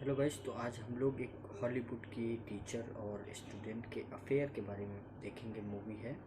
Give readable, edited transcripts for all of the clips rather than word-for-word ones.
Hello guys. तो आज हम लोग एक हॉलीवुड की टीचर और स्टूडेंट के अफेयर के बारे में देखेंगे। मूवी है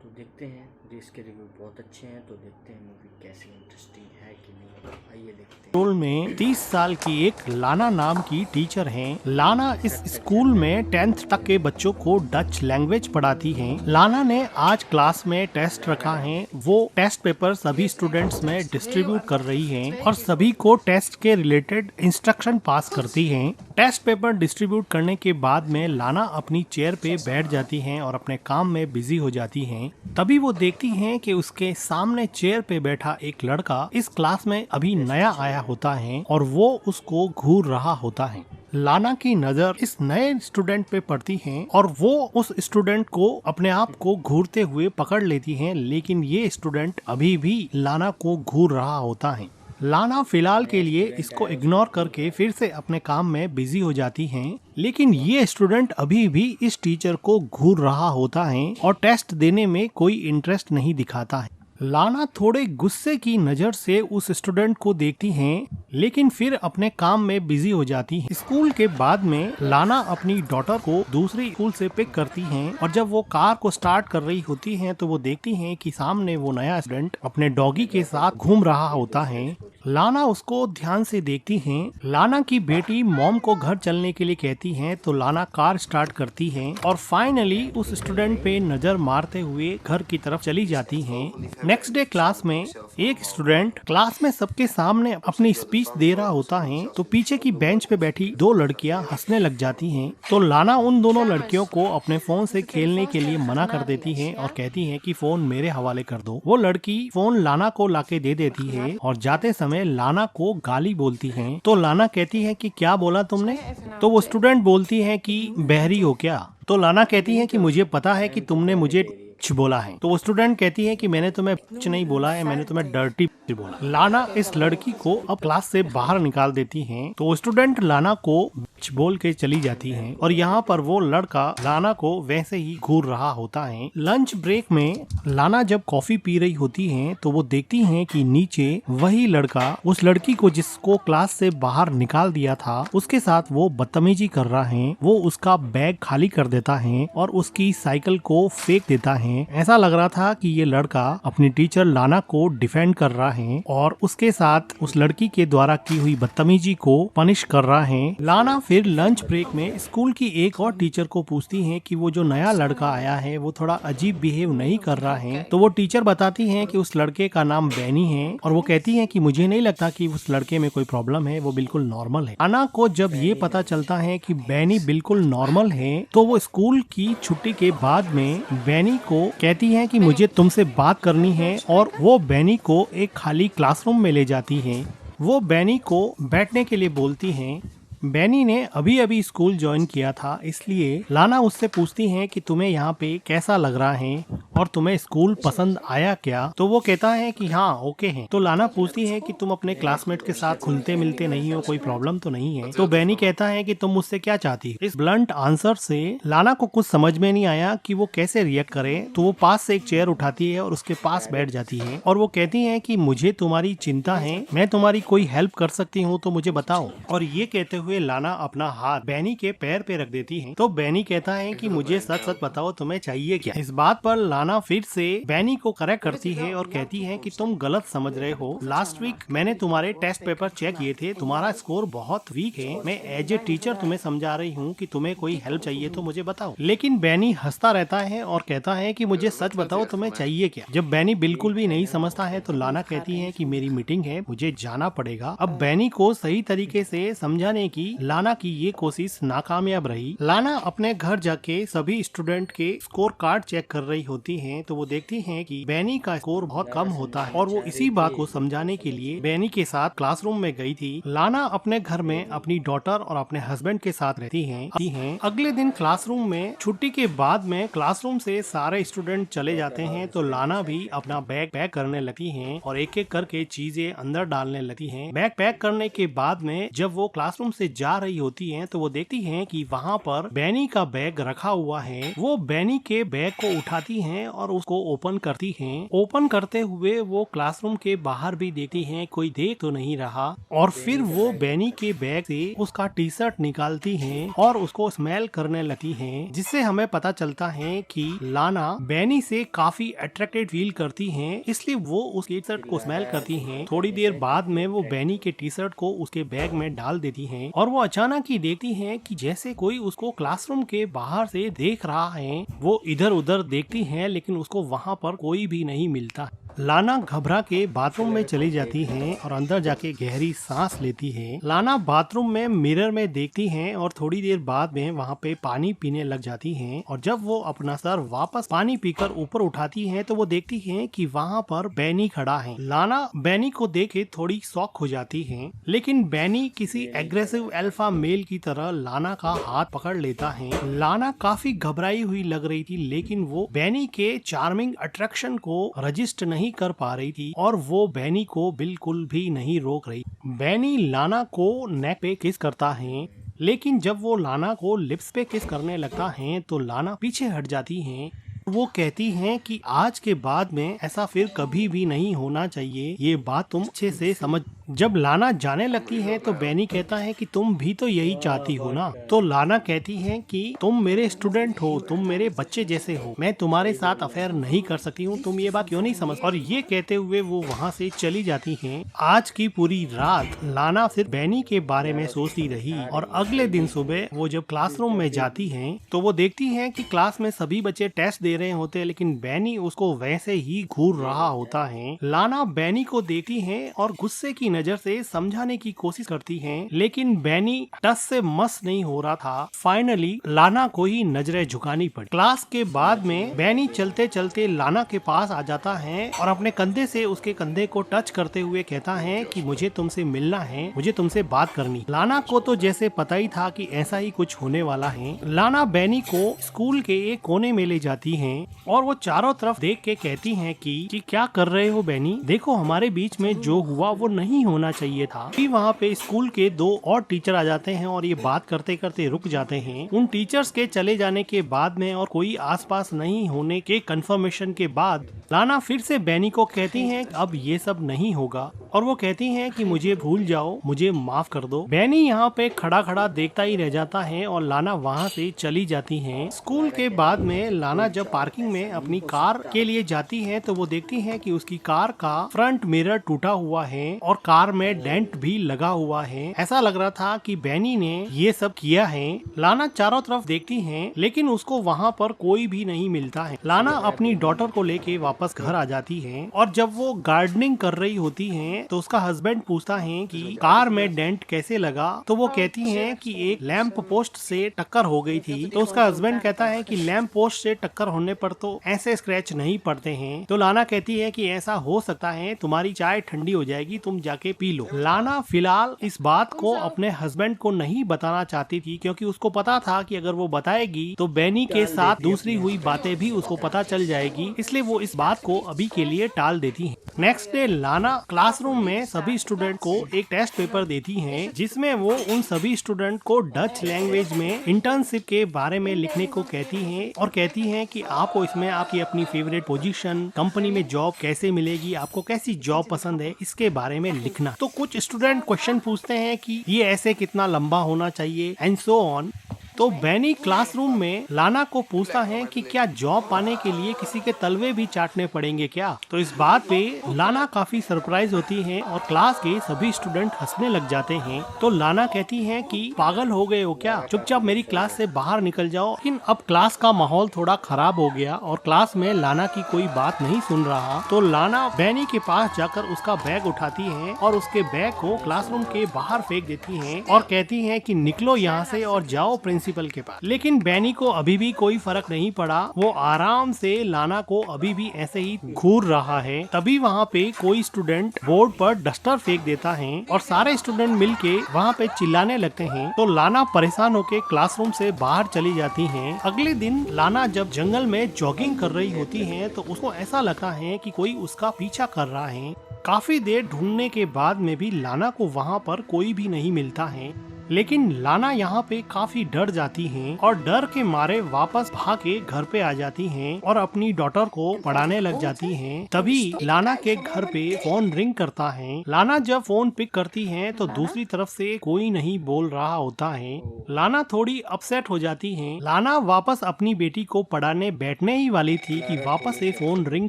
तो देखते हैं। मुझे इसके रिव्यू बहुत अच्छे हैं तो देखते हैं मूवी कैसी इंटरेस्टिंग है कि नहीं। आइए देखते हैं। स्कूल में 30 साल की एक लाना नाम की टीचर हैं। लाना इस स्कूल में 10th तक के बच्चों को डच लैंग्वेज पढ़ाती हैं। लाना ने आज क्लास में टेस्ट रखा है। वो टेस्ट पेपर सभी स्टूडेंट्स में डिस्ट्रीब्यूट कर रही हैं और सभी को टेस्ट के रिलेटेड इंस्ट्रक्शन पास करती हैं। टेस्ट पेपर डिस्ट्रीब्यूट करने के बाद में लाना अपनी चेयर पे बैठ जाती हैं और अपने काम में बिजी हो जाती हैं। तभी वो देखती हैं कि उसके सामने चेयर पे बैठा एक लड़का इस क्लास में अभी नया आया होता है और वो उसको घूर रहा होता है। लाना की नजर इस नए स्टूडेंट पे पड़ती है और वो उस स्टूडेंट को अपने आप को घूरते हुए पकड़ लेती है, लेकिन ये स्टूडेंट अभी भी लाना को घूर रहा होता है। लाना फिलहाल के लिए इसको इग्नोर करके फिर से अपने काम में बिजी हो जाती हैं, लेकिन ये स्टूडेंट अभी भी इस टीचर को घूर रहा होता है और टेस्ट देने में कोई इंटरेस्ट नहीं दिखाता है। लाना थोड़े गुस्से की नजर से उस स्टूडेंट को देखती हैं, लेकिन फिर अपने काम में बिजी हो जाती हैं। स्कूल के बाद में लाना अपनी डॉटर को दूसरी स्कूल से पिक करती हैं और जब वो कार को स्टार्ट कर रही होती हैं तो वो देखती हैं कि सामने वो नया स्टूडेंट अपने डॉगी के साथ घूम रहा होता है। लाना उसको ध्यान से देखती हैं। लाना की बेटी मॉम को घर चलने के लिए कहती हैं तो लाना कार स्टार्ट करती है और फाइनली उस स्टूडेंट पे नजर मारते हुए घर की तरफ चली जाती हैं। नेक्स्ट डे क्लास में एक स्टूडेंट क्लास में सबके सामने अपनी स्पीच दे रहा होता है तो पीछे की बेंच पे बैठी दो लड़कियां हंसने लग जाती हैं। तो लाना उन दोनों लड़कियों को अपने फोन से खेलने के लिए मना कर देती है और कहती है कि फोन मेरे हवाले कर दो। वो लड़की फोन लाना को लाके दे देती है और जाते समय लाना को गाली बोलती है। तो लाना कहती है कि क्या बोला तुमने? तो वो स्टूडेंट बोलती है कि बहरी हो क्या? तो लाना कहती है कि मुझे पता है कि तुमने मुझे बोला है। तो वो स्टूडेंट कहती है कि मैंने तुम्हें कुछ नहीं बोला है, मैंने तुम्हें डर्टी बोला। लाना इस लड़की को अब क्लास से बाहर निकाल देती हैं। तो स्टूडेंट लाना को बोल के चली जाती हैं और यहाँ पर वो लड़का लाना को वैसे ही घूर रहा होता है। लंच ब्रेक में लाना जब कॉफी पी रही होती है तो वो देखती हैं कि नीचे वही लड़का उस लड़की को जिसको क्लास से बाहर निकाल दिया था उसके साथ वो बदतमीजी कर रहा है। वो उसका बैग खाली कर देता है और उसकी साइकिल को फेंक देता है। ऐसा लग रहा था कि ये लड़का अपनी टीचर लाना को डिफेंड कर रहा है और उसके साथ उस लड़की के द्वारा की हुई बदतमीजी को पनिश कर रहा है। लाना फिर लंच ब्रेक में स्कूल की एक और टीचर को पूछती है कि वो जो नया लड़का आया है वो थोड़ा अजीब बिहेव नहीं कर रहा है। तो वो टीचर बताती है कि उस लड़के का नाम बैनी है और वो कहती है कि मुझे नहीं लगता कि उस लड़के में कोई प्रॉब्लम है, वो बिल्कुल नॉर्मल है। लाना को जब ये पता चलता है कि बैनी बिल्कुल नॉर्मल है तो वो स्कूल की छुट्टी के बाद में बैनी को कहती है कि मुझे तुमसे बात करनी है और वो बैनी को एक खाली क्लासरूम में ले जाती है। वो बैनी को बैठने के लिए बोलती है। बैनी ने अभी अभी स्कूल ज्वाइन किया था, इसलिए लाना उससे पूछती है कि तुम्हें यहाँ पे कैसा लग रहा है और तुम्हें स्कूल पसंद आया क्या? तो वो कहता है कि हाँ ओके है। तो लाना पूछती है कि तुम अपने क्लासमेट के साथ खुलते मिलते नहीं हो, कोई प्रॉब्लम तो नहीं है? तो बैनी कहता है कि तुम मुझसे क्या चाहती हो? इस ब्लंट आंसर से लाना को कुछ समझ में नहीं आया कि वो कैसे रिएक्ट करे। तो वो पास से एक चेयर उठाती है और उसके पास बैठ जाती है और वो कहती है कि मुझे तुम्हारी चिंता है, मैं तुम्हारी कोई हेल्प कर सकती हूँ तो मुझे बताओ। और ये कहते हुए लाना अपना हाथ बैनी के पैर पे रख देती है। तो बैनी कहता है कि मुझे सच सच बताओ तुम्हें चाहिए क्या? इस बात पर लाना फिर से बैनी को करेक्ट करती है और कहती है कि तुम गलत समझ रहे हो। लास्ट वीक मैंने तुम्हारे टेस्ट पेपर चेक किए थे, तुम्हारा स्कोर बहुत वीक है। मैं एज ए टीचर तुम्हें समझा रही हूँ कि तुम्हें कोई हेल्प चाहिए तो मुझे बताओ। लेकिन बैनी हंसता रहता है और कहता है कि मुझे सच बताओ तुम्हें चाहिए क्या? जब बैनी बिल्कुल भी नहीं समझता है तो लाना कहती है कि मेरी मीटिंग है, मुझे जाना पड़ेगा। अब बैनी को सही तरीके से समझाने की लाना की ये कोशिश नाकामयाब रही। लाना अपने घर जाके सभी स्टूडेंट के स्कोर कार्ड चेक कर रही होती हैं तो वो देखती हैं कि बैनी का स्कोर बहुत कम होता है और वो इसी बात को समझाने के लिए बैनी के साथ क्लासरूम में गई थी। लाना अपने घर में अपनी डॉटर और अपने हस्बैंड के साथ रहती हैं। अगले दिन क्लासरूम में छुट्टी के बाद में क्लासरूम से सारे स्टूडेंट चले जाते हैं तो लाना भी अपना बैग पैक करने लगती है और एक एक करके चीजें अंदर डालने लगती है। बैग पैक करने के बाद में जब वो क्लासरूम से जा रही होती हैं तो वो देखती हैं कि वहाँ पर बैनी का बैग रखा हुआ है। वो बैनी के बैग को उठाती हैं हैं और उसको ओपन करती हैं। ओपन करते हुए वो क्लासरूम के बाहर भी देखती हैं, कोई देख तो नहीं रहा। और फिर वो बेनी के बैग से उसका टी शर्ट निकालती हैं और उसको स्मेल करने लगती हैं, जिससे हमें पता चलता है कि लाना बेनी से काफी अट्रैक्टेड फील करती हैं, इसलिए वो उस टी शर्ट को स्मेल करती हैं। थोड़ी देर बाद में वो बेनी के टी शर्ट को उसके बैग में डाल देती हैं और वो अचानक ही देखती हैं कि जैसे कोई उसको क्लासरूम के बाहर से देख रहा है। वो इधर उधर देखती हैं लेकिन उसको वहाँ पर कोई भी नहीं मिलता। लाना घबरा के बाथरूम में चली जाती है और अंदर जाके गहरी सांस लेती है। लाना बाथरूम में मिरर में देखती है और थोड़ी देर बाद में वहाँ पे पानी पीने लग जाती है। और जब वो अपना सर वापस पानी पीकर ऊपर उठाती है तो वो देखती है कि वहाँ पर बेनी खड़ा है। लाना बेनी को देख के थोड़ी शॉक हो जाती है, लेकिन बेनी किसी एग्रेसिव अल्फा मेल की तरह लाना का हाथ पकड़ लेता है। लाना काफी घबराई हुई लग रही थी, लेकिन वो बेनी के चार्मिंग अट्रैक्शन को रजिस्ट नहीं कर पा रही थी और वो बेनी को बिल्कुल भी नहीं रोक रही। बेनी लाना को नेक पे किस करता है, लेकिन जब वो लाना को लिप्स पे किस करने लगता है तो लाना पीछे हट जाती है। वो कहती हैं कि आज के बाद में ऐसा फिर कभी भी नहीं होना चाहिए, ये बात तुम अच्छे से समझ। जब लाना जाने लगती है तो बेनी कहता है कि तुम भी तो यही चाहती हो ना। तो लाना कहती है कि तुम मेरे स्टूडेंट हो, तुम मेरे बच्चे जैसे हो, मैं तुम्हारे साथ अफेयर नहीं कर सकती हूँ, तुम ये बात क्यों नहीं समझ। और ये कहते हुए वो वहाँ से चली जाती हैं। आज की पूरी रात लाना सिर्फ बेनी के बारे में सोचती रही और अगले दिन सुबह वो जब क्लासरूम में जाती है तो वो देखती है कि क्लास में सभी बच्चे टेस्ट दे रहे होते हैं, लेकिन बेनी उसको वैसे ही घूर रहा होता है। लाना बेनी को देखती है और गुस्से की नजर से समझाने की कोशिश करती है, लेकिन बेनी टस से मस नहीं हो रहा था। फाइनली लाना को ही नजरें झुकानी पड़ी। क्लास के बाद में बेनी चलते चलते लाना के पास आ जाता है और अपने कंधे से उसके कंधे को टच करते हुए कहता है कि मुझे तुमसे मिलना है, मुझे तुमसे बात करनी। लाना को तो जैसे पता ही था कि ऐसा ही कुछ होने वाला है। लाना बेनी को स्कूल के एक कोने में ले जाती है और वो चारों तरफ देख के कहती हैं कि क्या कर रहे हो बेनी, देखो हमारे बीच में जो हुआ वो नहीं होना चाहिए था। फिर वहाँ पे स्कूल के दो और टीचर आ जाते हैं और ये बात करते करते रुक जाते हैं। उन टीचर्स के चले जाने के बाद में और कोई आसपास नहीं होने के कंफर्मेशन के बाद लाना फिर से बेनी को कहती हैं अब ये सब नहीं होगा और वो कहती हैं कि मुझे भूल जाओ, मुझे माफ कर दो। बेनी यहाँ पे खड़ा खड़ा देखता ही रह जाता है और लाना वहाँ से चली जाती है। स्कूल के बाद में लाना जब पार्किंग में अपनी कार के लिए जाती है तो वो देखती है कि उसकी कार का फ्रंट मिरर टूटा हुआ है और कार में डेंट भी लगा हुआ है। ऐसा लग रहा था कि बेनी ने ये सब किया है। लाना चारों तरफ देखती है लेकिन उसको वहाँ पर कोई भी नहीं मिलता है। लाना अपनी डॉटर को लेके वापस घर आ जाती है और जब वो गार्डनिंग कर रही होती है तो उसका हस्बैंड पूछता है कि कार में डेंट कैसे लगा, तो वो कहती है कि एक लैंप पोस्ट से टक्कर हो गई थी। तो उसका हस्बैंड कहता है कि लैंप पोस्ट से टक्कर होने पर तो ऐसे स्क्रैच नहीं पड़ते हैं। तो लाना कहती है कि ऐसा हो सकता है, तुम्हारी चाय ठंडी हो जाएगी, तुम जाके पी लो। लाना फिलहाल इस बात को अपने हस्बैंड को नहीं बताना चाहती थी क्योंकि उसको पता था कि अगर वो बताएगी तो बेनी के साथ दूसरी हुई बातें भी उसको पता चल जाएगी, इसलिए वो इस बात को अभी के लिए टाल देती है। नेक्स्ट डे लाना क्लासरूम में सभी स्टूडेंट को एक टेस्ट पेपर देती है जिसमें वो उन सभी स्टूडेंट को डच लैंग्वेज में इंटर्नशिप के बारे में लिखने को कहती है और कहती है कि आपको इसमें आपकी अपनी फेवरेट पोजीशन, कंपनी में जॉब कैसे मिलेगी, आपको कैसी जॉब पसंद है, इसके बारे में लिखना। तो कुछ स्टूडेंट क्वेश्चन पूछते हैं कि ये ऐसे कितना लंबा होना चाहिए एंड सो ऑन। तो बेनी क्लासरूम में लाना को पूछता है कि क्या जॉब पाने के लिए किसी के तलवे भी चाटने पड़ेंगे क्या। तो इस बात पे लाना काफी सरप्राइज होती है और क्लास के सभी स्टूडेंट हंसने लग जाते हैं। तो लाना कहती है कि पागल हो गए हो क्या, चुपचाप मेरी क्लास से बाहर निकल जाओ। लेकिन अब क्लास का माहौल थोड़ा खराब हो गया और क्लास में लाना की कोई बात नहीं सुन रहा। तो लाना बेनी के पास जाकर उसका बैग उठाती है और उसके बैग को क्लासरूम के बाहर फेंक देती है और कहती है कि निकलो यहाँ से और जाओ प्रिंसिपल के पास। लेकिन बेनी को अभी भी कोई फर्क नहीं पड़ा, वो आराम से लाना को अभी भी ऐसे ही घूर रहा है। तभी वहाँ पे कोई स्टूडेंट बोर्ड पर डस्टर फेंक देता है और सारे स्टूडेंट मिलके वहाँ पे चिल्लाने लगते हैं। तो लाना परेशान होके क्लासरूम से बाहर चली जाती है। अगले दिन लाना जब जंगल में जॉगिंग कर रही होती है तो उसको ऐसा लगता है कि कोई उसका पीछा कर रहा है। काफी देर ढूंढने के बाद में भी लाना को वहाँ पर कोई भी नहीं मिलता है। लेकिन लाना यहाँ पे काफी डर जाती हैं और डर के मारे वापस भाग के घर पे आ जाती हैं और अपनी डॉटर को पढ़ाने लग जाती हैं। तभी लाना के घर पे फोन रिंग करता है। लाना जब फोन पिक करती है तो दूसरी तरफ से कोई नहीं बोल रहा होता है। लाना थोड़ी अपसेट हो जाती है। लाना वापस अपनी बेटी को पढ़ाने बैठने ही वाली थी कि वापस से फोन रिंग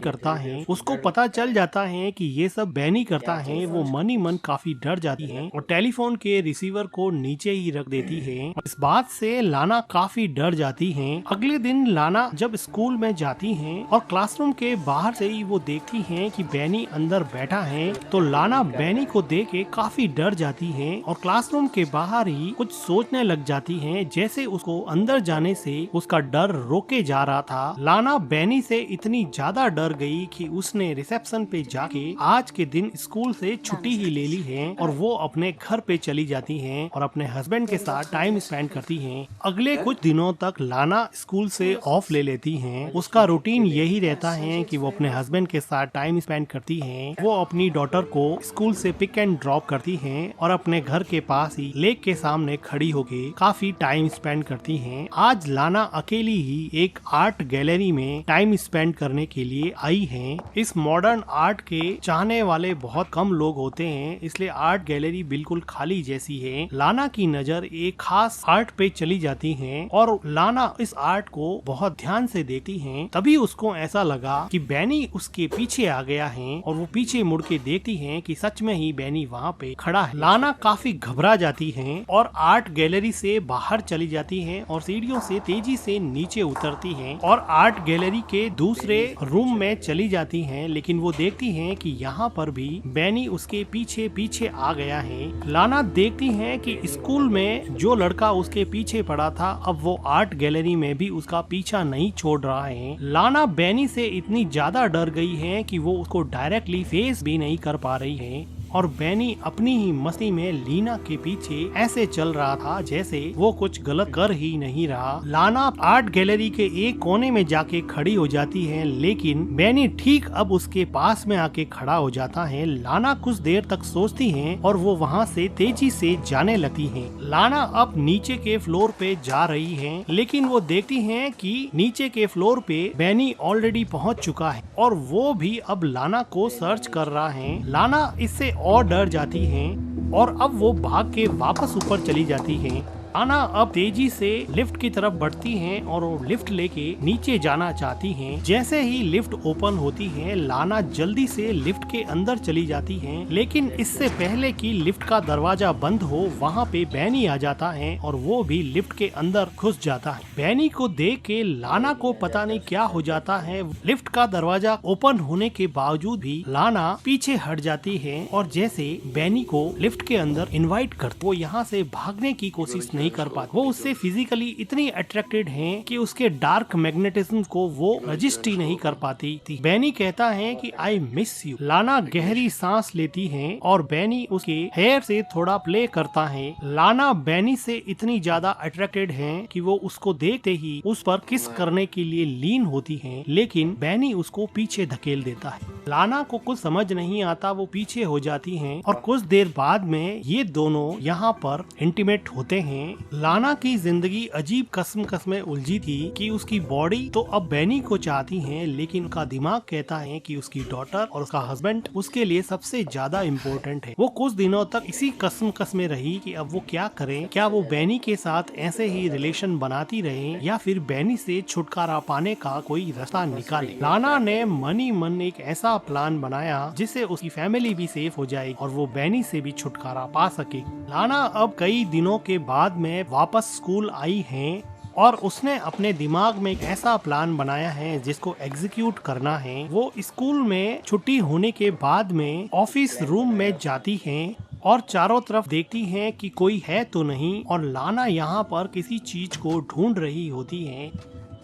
करता है। उसको पता चल जाता है कि ये सब बैनी करता है। वो मन ही मन काफी डर जाती है और टेलीफोन के रिसीवर को नीचे ही रख देती है। इस बात से लाना काफी डर जाती है। अगले दिन लाना जब स्कूल में जाती है और क्लासरूम के बाहर से ही वो देखती है कि बैनी अंदर बैठा है, तो लाना बैनी को देख के काफी डर जाती है और क्लासरूम के बाहर ही कुछ सोचने लग जाती है, जैसे उसको अंदर जाने से उसका डर रोके जा रहा था। लाना बैनी से इतनी ज्यादा डर गई कि उसने रिसेप्शन पे जाके आज के दिन स्कूल से छुट्टी ही ले ली है और वो अपने घर पे चली जाती है और अपने हस्बैंड के साथ टाइम स्पेंड करती है। अगले कुछ दिनों तक लाना स्कूल से ऑफ ले लेती है। उसका रूटीन यही रहता है कि वो अपने हस्बैंड के साथ टाइम स्पेंड करती है। वो अपनी डॉटर को स्कूल से पिक एंड ड्रॉप करती है और अपने घर के पास ही लेक के सामने खड़ी होके काफी टाइम स्पेंड करती है। आज लाना अकेली ही एक आर्ट गैलरी में टाइम स्पेंड करने के लिए आई है। इस मॉडर्न आर्ट के चाहने वाले बहुत कम लोग होते हैं, इसलिए आर्ट गैलरी बिल्कुल खाली जैसी है। लाना की नजर एक खास आर्ट पे चली जाती है और लाना इस आर्ट को बहुत ध्यान से देखती है। तभी उसको ऐसा लगा कि बैनी उसके पीछे आ गया है और वो पीछे मुड़ के देखती है कि सच में ही बैनी वहाँ पे खड़ा है। लाना काफी घबरा जाती है और आर्ट गैलरी से बाहर चली जाती है और सीढ़ियों से तेजी से नीचे उतरती है और आर्ट गैलरी के दूसरे रूम में चली जाती है। लेकिन वो देखती है कि यहाँ पर भी बैनी उसके पीछे पीछे आ गया है। लाना देखती है कि स्कूल में जो लड़का उसके पीछे पड़ा था, अब वो आर्ट गैलरी में भी उसका पीछा नहीं छोड़ रहा है। लाना बैनी से इतनी ज्यादा डर गई है कि वो उसको डायरेक्टली फेस भी नहीं कर पा रही है और बैनी अपनी ही मस्ती में लीना के पीछे ऐसे चल रहा था जैसे वो कुछ गलत कर ही नहीं रहा। लाना आर्ट गैलरी के एक कोने में जाके खड़ी हो जाती है, लेकिन बैनी ठीक अब उसके पास में आके खड़ा हो जाता है। लाना कुछ देर तक सोचती है और वो वहाँ से तेजी से जाने लगती है। लाना अब नीचे के फ्लोर पे जा रही है, लेकिन वो देखती है कि नीचे के फ्लोर पे बैनी ऑलरेडी पहुँच चुका है और वो भी अब लाना को सर्च कर रहा है। लाना इससे और डर जाती हैं और अब वो भाग के वापस ऊपर चली जाती हैं। लाना अब तेजी से लिफ्ट की तरफ बढ़ती हैं और वो लिफ्ट लेके नीचे जाना चाहती हैं। जैसे ही लिफ्ट ओपन होती है, लाना जल्दी से लिफ्ट के अंदर चली जाती है, लेकिन इससे पहले कि लिफ्ट का दरवाजा बंद हो, वहाँ पे बैनी आ जाता है और वो भी लिफ्ट के अंदर घुस जाता है। बैनी को देख के लाना को पता नहीं क्या हो जाता है। लिफ्ट का दरवाजा ओपन होने के बावजूद भी लाना पीछे हट जाती है और जैसे बैनी को लिफ्ट के अंदर इनवाइट करती, वो यहाँ से भागने की कोशिश नहीं कर पाती। वो उससे फिजिकली इतनी अट्रैक्टेड हैं कि उसके डार्क मैग्नेटिज्म को वो रजिस्ट ही नहीं कर पाती थी। बैनी कहता है कि आई मिस यू। लाना गहरी सांस लेती है और बैनी उसके हेयर से थोड़ा प्ले करता है। लाना बैनी से इतनी ज्यादा अट्रैक्टेड है कि वो उसको देखते ही उस पर किस करने के लिए लीन होती है, लेकिन बैनी उसको पीछे धकेल देता है। लाना को कुछ समझ नहीं आता, वो पीछे हो जाती हैं और कुछ देर बाद में ये दोनों यहाँ पर इंटीमेट होते हैं। लाना की जिंदगी अजीब कस्म में उलझी थी कि उसकी बॉडी तो अब बैनी को चाहती है, लेकिन उसका दिमाग कहता है कि उसकी डॉटर और उसका हस्बैंड उसके लिए सबसे ज्यादा इम्पोर्टेंट है। वो कुछ दिनों तक इसी कस्म में रही कि अब वो क्या करे। क्या वो बैनी के साथ ऐसे ही रिलेशन बनाती रहे या फिर बैनी से छुटकारा पाने का कोई रास्ता निकाले। लाना ने मन ही मन एक ऐसा प्लान बनाया जिससे उसकी फैमिली भी सेफ हो जाएगी और वो बैनी से भी छुटकारा पा सके। लाना अब कई दिनों के बाद में वापस स्कूल आई है और उसने अपने दिमाग में एक ऐसा प्लान बनाया है जिसको एग्जीक्यूट करना है। वो स्कूल में छुट्टी होने के बाद में ऑफिस रूम में जाती हैं और चारों तरफ देखती हैं कि कोई है तो नहीं, और लाना यहाँ पर किसी चीज को ढूंढ रही होती है।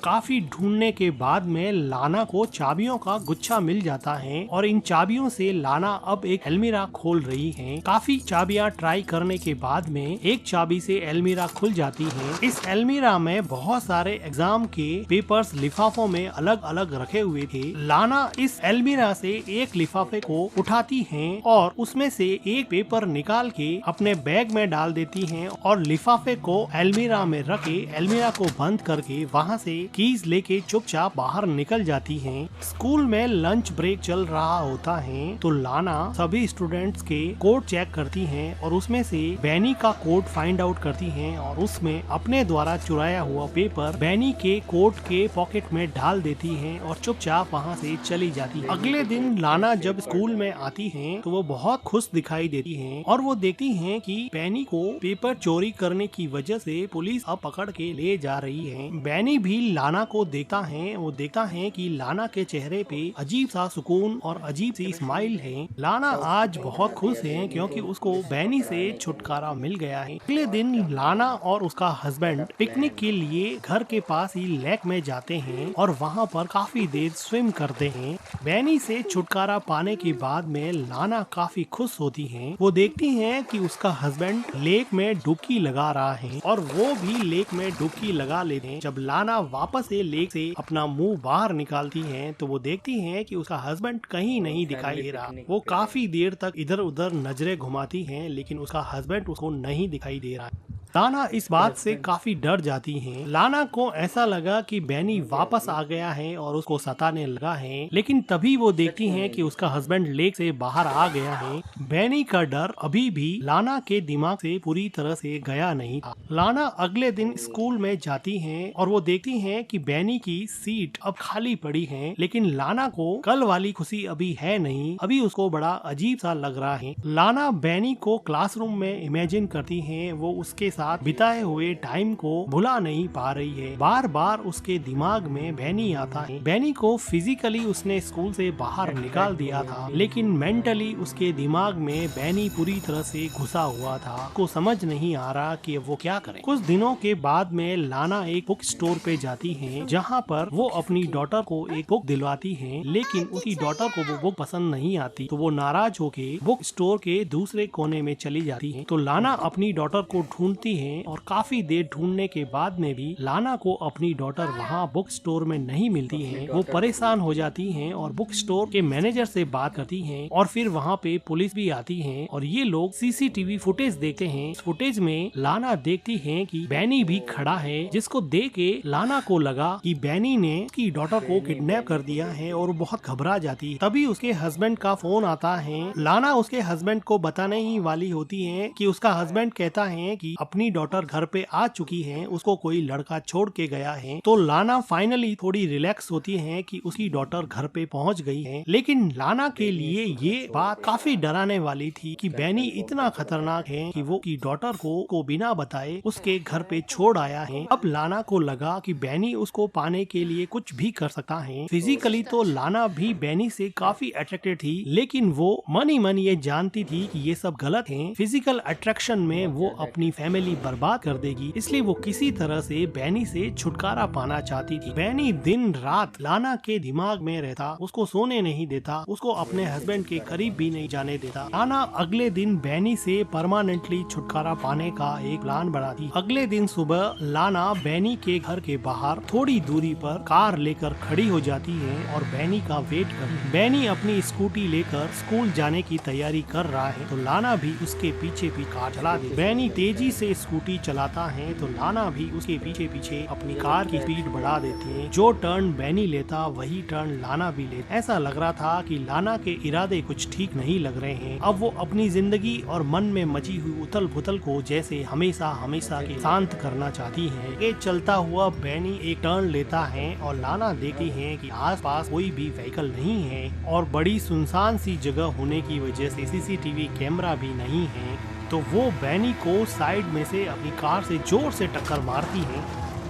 काफी ढूंढने के बाद में लाना को चाबियों का गुच्छा मिल जाता है और इन चाबियों से लाना अब एक अलमीरा खोल रही है। काफी चाबियां ट्राई करने के बाद में एक चाबी से अलमीरा खुल जाती है। इस अलमीरा में बहुत सारे एग्जाम के पेपर्स लिफाफों में अलग अलग रखे हुए थे। लाना इस अलमीरा से एक लिफाफे को उठाती है और उसमें से एक पेपर निकाल के अपने बैग में डाल देती है और लिफाफे को अलमीरा में रखे अलमीरा को बंद करके वहाँ से कीज लेके चुपचाप बाहर निकल जाती है। स्कूल में लंच ब्रेक चल रहा होता है तो लाना सभी स्टूडेंट्स के कोड चेक करती है और उसमें से बैनी का कोड फाइंड आउट करती है और उसमें अपने द्वारा चुराया हुआ पेपर बैनी के कोट के पॉकेट में डाल देती है और चुपचाप वहाँ से चली जाती है। अगले दिन लाना जब स्कूल में आती है तो वो बहुत खुश दिखाई देती है और वो देखती है कि बैनी को पेपर चोरी करने की वजह से पुलिस अब पकड़ के ले जा रही है। बैनी भी लाना को देखता है, वो देखता है कि लाना के चेहरे पे अजीब सा सुकून और अजीब सी स्माइल है। लाना आज बहुत खुश है क्योंकि उसको बैनी से छुटकारा मिल गया है। अगले दिन लाना और उसका हस्बैंड पिकनिक के लिए घर के पास ही लेक में जाते हैं और वहाँ पर काफी देर स्विम करते हैं। बैनी से छुटकारा पाने के बाद में लाना काफी खुश होती है। वो देखती है कि उसका हस्बैंड लेक में डुबकी लगा रहा है और वो भी लेक में डुबकी लगा लेते हैं। जब लाना वापस से लेक से अपना मुंह बाहर निकालती है तो वो देखती है कि उसका हस्बैंड कहीं नहीं दिखाई दे रहा। वो काफी देर तक इधर उधर नजरें घुमाती है लेकिन उसका हस्बैंड उसको नहीं दिखाई दे रहा है। लाना इस बात से काफी डर जाती है। लाना को ऐसा लगा कि बैनी वापस आ गया है और उसको सताने लगा है, लेकिन तभी वो देखती है कि उसका हस्बैंड लेक से बाहर आ गया है। बैनी का डर अभी भी लाना के दिमाग से पूरी तरह से गया नहीं था। लाना अगले दिन स्कूल में जाती है और वो देखती है कि बैनी की सीट अब खाली पड़ी है, लेकिन लाना को कल वाली खुशी अभी है नहीं। अभी उसको बड़ा अजीब सा लग रहा है। लाना बैनी को क्लासरूम में इमेजिन करती है, वो उसके साथ बिताए हुए टाइम को भुला नहीं पा रही है। बार बार उसके दिमाग में बैनी आता है। बैनी को फिजिकली उसने स्कूल से बाहर निकाल दिया था, लेकिन मेंटली उसके दिमाग में बैनी पूरी तरह से घुसा हुआ था। को समझ नहीं आ रहा कि वो क्या करे। कुछ दिनों के बाद में लाना एक बुक स्टोर पे जाती है, जहाँ पर वो अपनी डॉटर को एक बुक दिलवाती है, लेकिन उसकी डॉटर को वो बुक पसंद नहीं आती, तो वो नाराज होके बुक स्टोर के दूसरे कोने में चली जाती है। तो लाना अपनी डॉटर को ढूंढती है और काफी देर ढूंढने के बाद में भी लाना को अपनी डॉटर वहाँ बुक स्टोर में नहीं मिलती है। वो परेशान हो जाती है और बुक स्टोर के मैनेजर से बात करती है और फिर वहाँ पे पुलिस भी आती है और ये लोग सीसीटीवी फुटेज देखते हैं। इस फुटेज में लाना देखती है कि बैनी भी खड़ा है, जिसको देख के लाना को लगा कि बैनी ने उसकी डॉटर को किडनैप कर दिया है और बहुत घबरा जाती है। तभी उसके हस्बैंड का फोन आता है। लाना उसके हस्बैंड को बताने ही वाली होती है कि उसका हस्बैंड कहता है कि अपनी डॉटर घर पे आ चुकी है, उसको कोई लड़का छोड़ के गया है। तो लाना फाइनली थोड़ी रिलैक्स होती है कि उसकी डॉटर घर पे पहुंच गई है, लेकिन लाना के लिए ये बात काफी डराने वाली थी कि बैनी इतना खतरनाक है कि वो की डॉटर को बिना बताए उसके घर पे छोड़ आया है। अब लाना को लगा कि बैनी उसको पाने के लिए कुछ भी कर सकता है। फिजिकली तो लाना भी बैनी से काफी अट्रैक्टेड थी, लेकिन वो मन ही मन ये जानती थी कि ये सब गलत है। फिजिकल अट्रैक्शन में वो अपनी फैमिली बर्बाद कर देगी, इसलिए वो किसी तरह से बैनी से छुटकारा पाना चाहती थी। बैनी दिन रात लाना के दिमाग में रहता, उसको सोने नहीं देता, उसको अपने हस्बैंड के करीब भी नहीं जाने देता। लाना अगले दिन बैनी से परमानेंटली छुटकारा पाने का एक प्लान बनाती। अगले दिन सुबह लाना बैनी के घर के बाहर थोड़ी दूरी पर कार लेकर खड़ी हो जाती है और बैनी का वेट करती। बैनी अपनी स्कूटी लेकर स्कूल जाने की तैयारी कर रहा है तो लाना भी उसके पीछे कार चला दे। बैनी तेजी से स्कूटी चलाता है तो लाना भी उसके पीछे पीछे अपनी कार की स्पीड बढ़ा देती है। जो टर्न बैनी लेता वही टर्न लाना भी लेता। ऐसा लग रहा था कि लाना के इरादे कुछ ठीक नहीं लग रहे हैं। अब वो अपनी जिंदगी और मन में मची हुई उथल पुथल को जैसे हमेशा के शांत करना चाहती है। ये चलता हुआ बैनी एक टर्न लेता है और लाना देखती है कि आसपास कोई भी व्हीकल नहीं है और बड़ी सुनसान सी जगह होने की वजह से सीसीटीवी कैमरा भी नहीं है। तो वो बैनी को साइड में से अपनी कार से जोर से टक्कर मारती है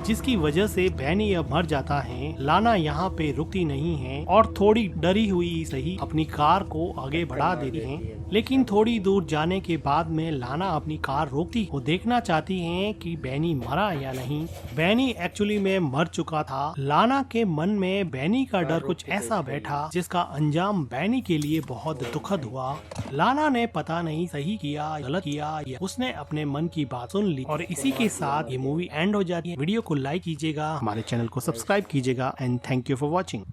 जिसकी वजह से बैनी अब मर जाता है। लाना यहाँ पे रुकती नहीं है और थोड़ी डरी हुई सही अपनी कार को आगे बढ़ा देती है, लेकिन थोड़ी दूर जाने के बाद में लाना अपनी कार रोकती, वो देखना चाहती है कि बैनी मरा या नहीं। बैनी एक्चुअली में मर चुका था। लाना के मन में बैनी का डर कुछ ऐसा बैठा जिसका अंजाम बैनी के लिए बहुत दुखद हुआ। लाना ने पता नहीं सही किया गलत किया, या उसने अपने मन की बात सुन ली। और इसी के साथ ये मूवी एंड हो जाती है। वीडियो को लाइक कीजिएगा, हमारे चैनल को सब्सक्राइब कीजिएगा and thank you for watching.